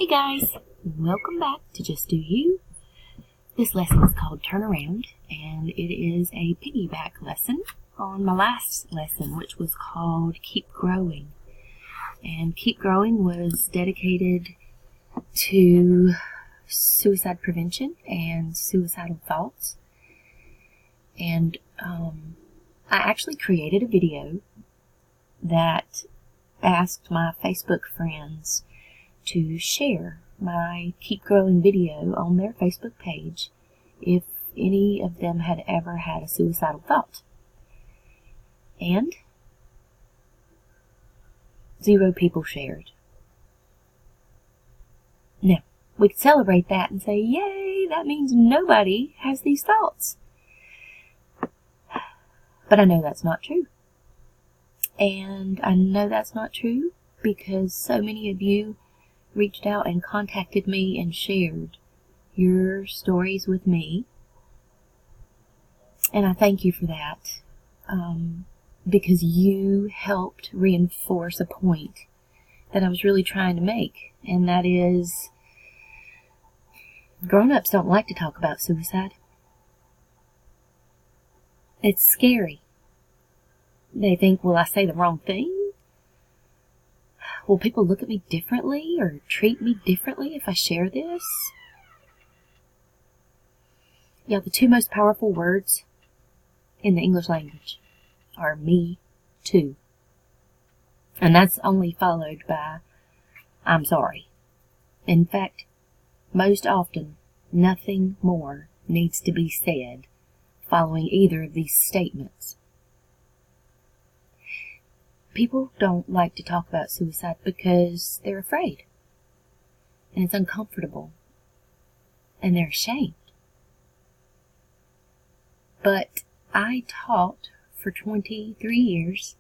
Hey guys, welcome back to Just Do You. This lesson is called Turn Around, and it is a piggyback lesson on my last lesson, which was called Keep Growing. And Keep Growing was dedicated to suicide prevention and suicidal thoughts. And I actually created a video that asked my Facebook friends to share my Keep Growing video on their Facebook page if any of them had ever had a suicidal thought. And 0 people shared. Now, we could celebrate that and say, yay, that means nobody has these thoughts. But I know that's not true. And I know that's not true because so many of you reached out and contacted me and shared your stories with me. And I thank you for that, because you helped reinforce a point that I was really trying to make, and that is grown-ups don't like to talk about suicide. It's scary. They think, will I say the wrong thing? Will people look at me differently or treat me differently if I share this? Yeah, the 2 most powerful words in the English language are me too. And that's only followed by I'm sorry. In fact, most often, nothing more needs to be said following either of these statements. People don't like to talk about suicide because they're afraid. And it's uncomfortable. And they're ashamed. But I taught for 23 years,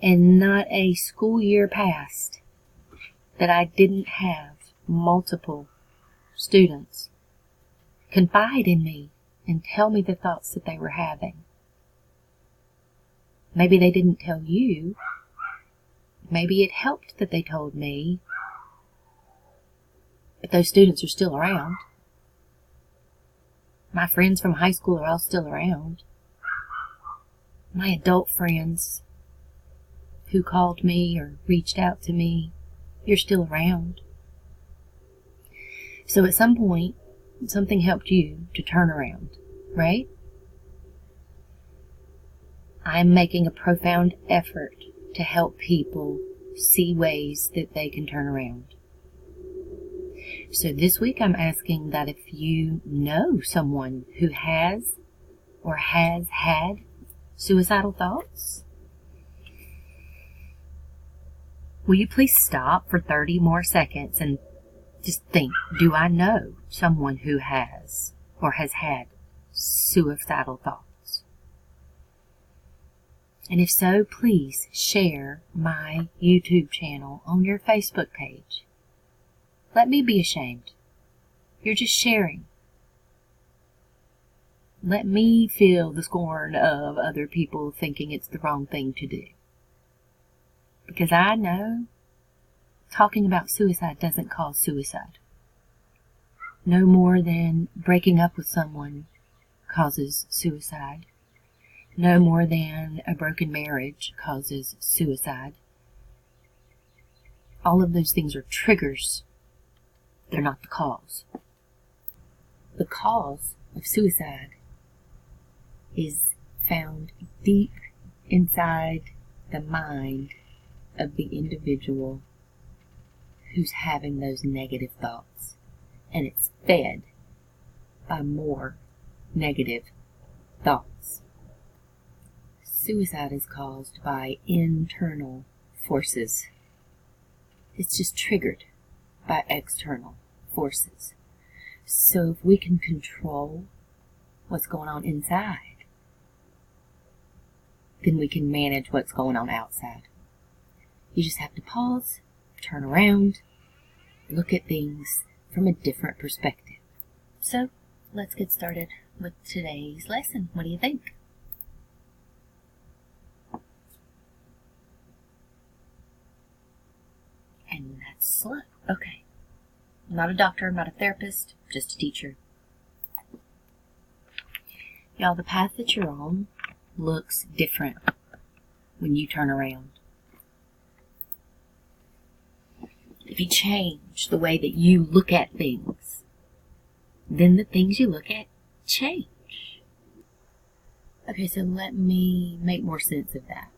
and not a school year passed that I didn't have multiple students confide in me and tell me the thoughts that they were having. Maybe they didn't tell you. Maybe it helped that they told me. But those students are still around. My friends from high school are all still around. My adult friends who called me or reached out to me, you're still around. So at some point, something helped you to turn around, right? I'm making a profound effort to help people see ways that they can turn around. So this week I'm asking that if you know someone who has or has had suicidal thoughts, will you please stop for 30 more seconds and just think, do I know someone who has or has had suicidal thoughts? And if so, please share my YouTube channel on your Facebook page. Let me be ashamed. You're just sharing. Let me feel the scorn of other people thinking it's the wrong thing to do. Because I know talking about suicide doesn't cause suicide. No more than breaking up with someone causes suicide. No more than a broken marriage causes suicide. All of those things are triggers. They're not the cause. The cause of suicide is found deep inside the mind of the individual who's having those negative thoughts. And it's fed by more negative thoughts. Suicide is caused by internal forces. It's just triggered by external forces. So if we can control what's going on inside, then we can manage what's going on outside. You just have to pause, turn around, look at things from a different perspective. So let's get started with today's lesson. What do you think? And that's slow. Okay. I'm not a doctor, I'm not a therapist, just a teacher. Y'all, the path that you're on looks different when you turn around. If you change the way that you look at things, then the things you look at change. Okay, so let me make more sense of that.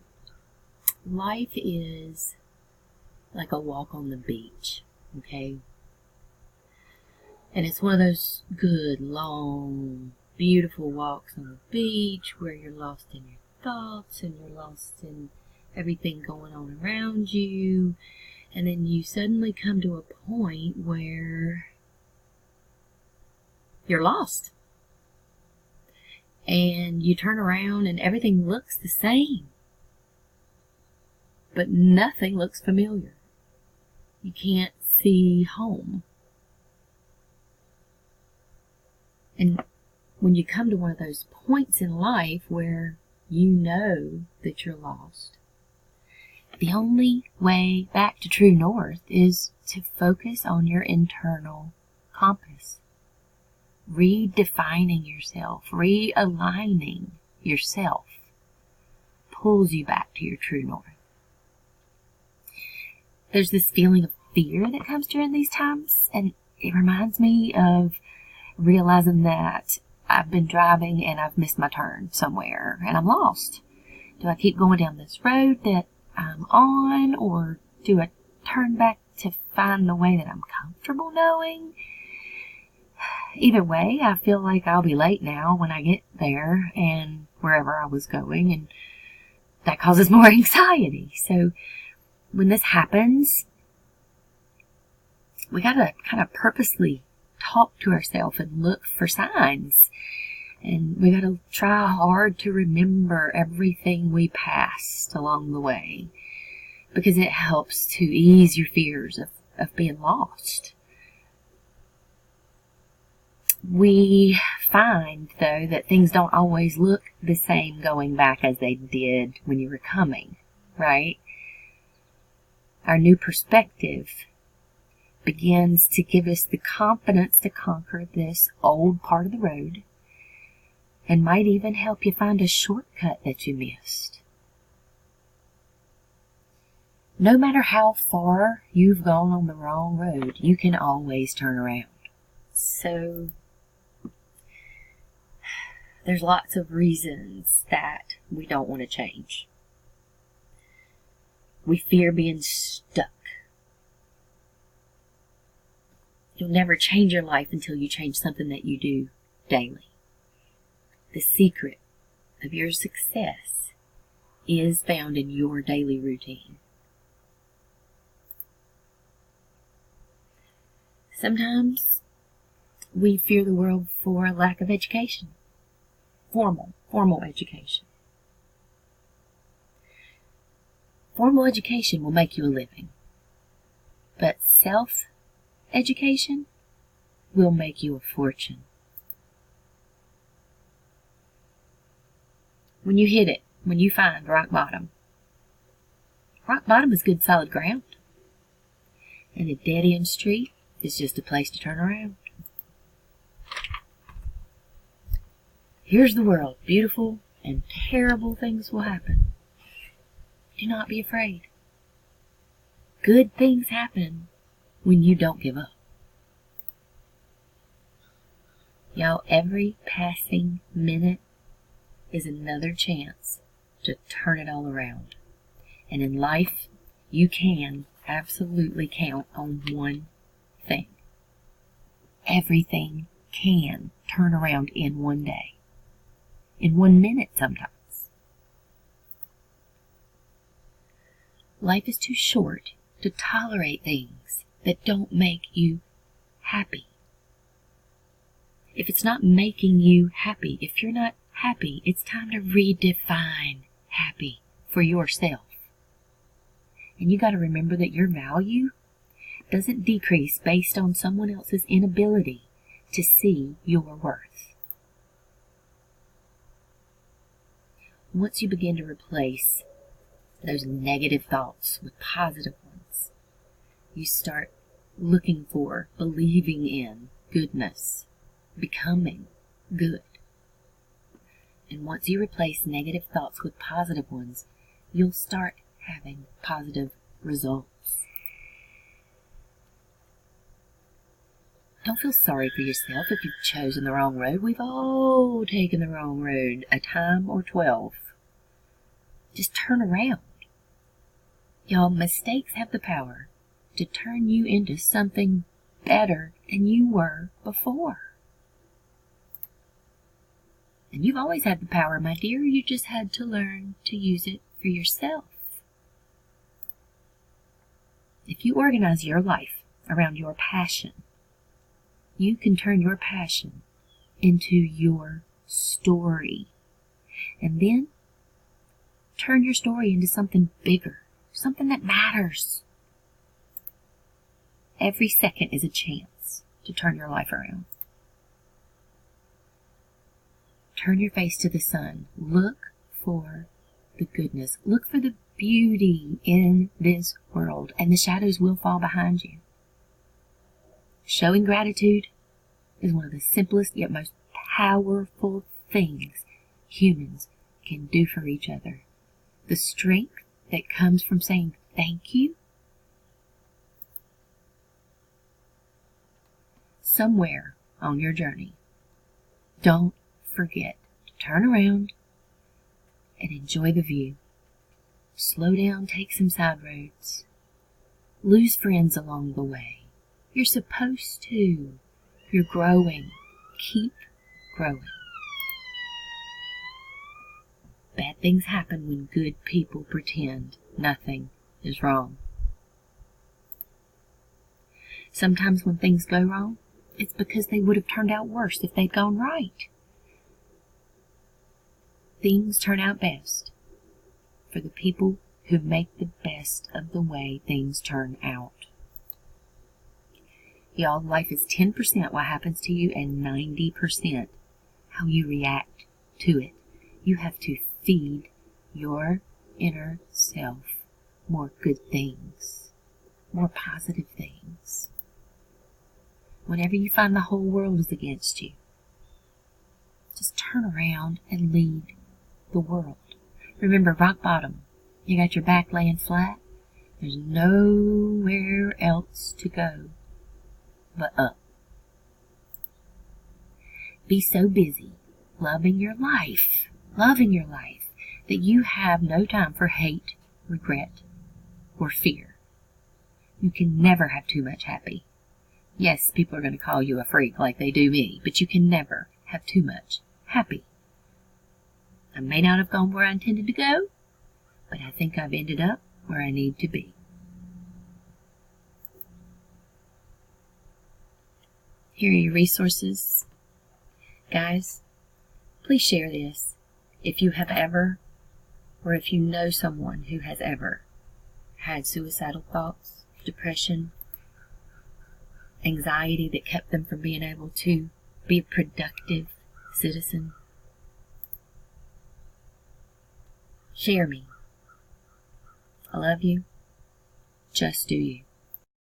Life is like a walk on the beach, okay? And it's one of those good, long, beautiful walks on the beach where you're lost in your thoughts and you're lost in everything going on around you. And then you suddenly come to a point where you're lost. And you turn around and everything looks the same. But nothing looks familiar. You can't see home. And when you come to one of those points in life where you know that you're lost, the only way back to true north is to focus on your internal compass. Redefining yourself, realigning yourself pulls you back to your true north. There's this feeling of fear that comes during these times, and it reminds me of realizing that I've been driving and I've missed my turn somewhere and I'm lost. Do I keep going down this road that I'm on, or do I turn back to find the way that I'm comfortable knowing? Either way, I feel like I'll be late now when I get there and wherever I was going, and that causes more anxiety. So when this happens, we gotta kind of purposely talk to ourselves and look for signs. And we gotta try hard to remember everything we passed along the way, because it helps to ease your fears of being lost. We find, though, that things don't always look the same going back as they did when you were coming, right? Our new perspective begins to give us the confidence to conquer this old part of the road, and might even help you find a shortcut that you missed. No matter how far you've gone on the wrong road, you can always turn around. So there's lots of reasons that we don't want to change. We fear being stuck. You'll never change your life until you change something that you do daily. The secret of your success is found in your daily routine. Sometimes we fear the world for a lack of education. Formal education. Formal education will make you a living, but self-education will make you a fortune. When you hit it, when you find rock bottom is good solid ground, and a dead-end street is just a place to turn around. Here's the world, beautiful, and terrible things will happen. Do not be afraid. Good things happen when you don't give up. Y'all, every passing minute is another chance to turn it all around. And in life, you can absolutely count on one thing. Everything can turn around in one day. In 1 minute sometimes. Life is too short to tolerate things that don't make you happy. If it's not making you happy, if you're not happy, it's time to redefine happy for yourself. And you got to remember that your value doesn't decrease based on someone else's inability to see your worth. Once you begin to replace those negative thoughts with positive ones, you start looking for, believing in goodness, becoming good. And once you replace negative thoughts with positive ones, you'll start having positive results. Don't feel sorry for yourself if you've chosen the wrong road. We've all taken the wrong road a time or 12. Just turn around. Y'all, mistakes have the power to turn you into something better than you were before. And you've always had the power, my dear. You just had to learn to use it for yourself. If you organize your life around your passion, you can turn your passion into your story. And then turn your story into something bigger, something that matters. Every second is a chance to turn your life around. Turn your face to the sun. Look for the goodness. Look for the beauty in this world, and the shadows will fall behind you. Showing gratitude is one of the simplest yet most powerful things humans can do for each other. The strength that comes from saying thank you. Somewhere on your journey, don't forget to turn around and enjoy the view. Slow down, take some side roads. Lose friends along the way. You're supposed to. You're growing. Keep growing. Bad things happen when good people pretend nothing is wrong. Sometimes when things go wrong, it's because they would have turned out worse if they'd gone right. Things turn out best for the people who make the best of the way things turn out. Y'all, life is 10% what happens to you and 90% how you react to it. You have to feed your inner self more good things, more positive things. Whenever you find the whole world is against you, just turn around and lead the world. Remember, rock bottom. You got your back laying flat. There's nowhere else to go but up. Be so busy loving your life, that you have no time for hate, regret, or fear. You can never have too much happy. Yes, people are going to call you a freak like they do me, but you can never have too much happy. I may not have gone where I intended to go, but I think I've ended up where I need to be. Here are your resources. Guys, please share this if you have ever, or if you know someone who has ever had suicidal thoughts, depression, anxiety that kept them from being able to be a productive citizen. Share me. I love you. Just do you.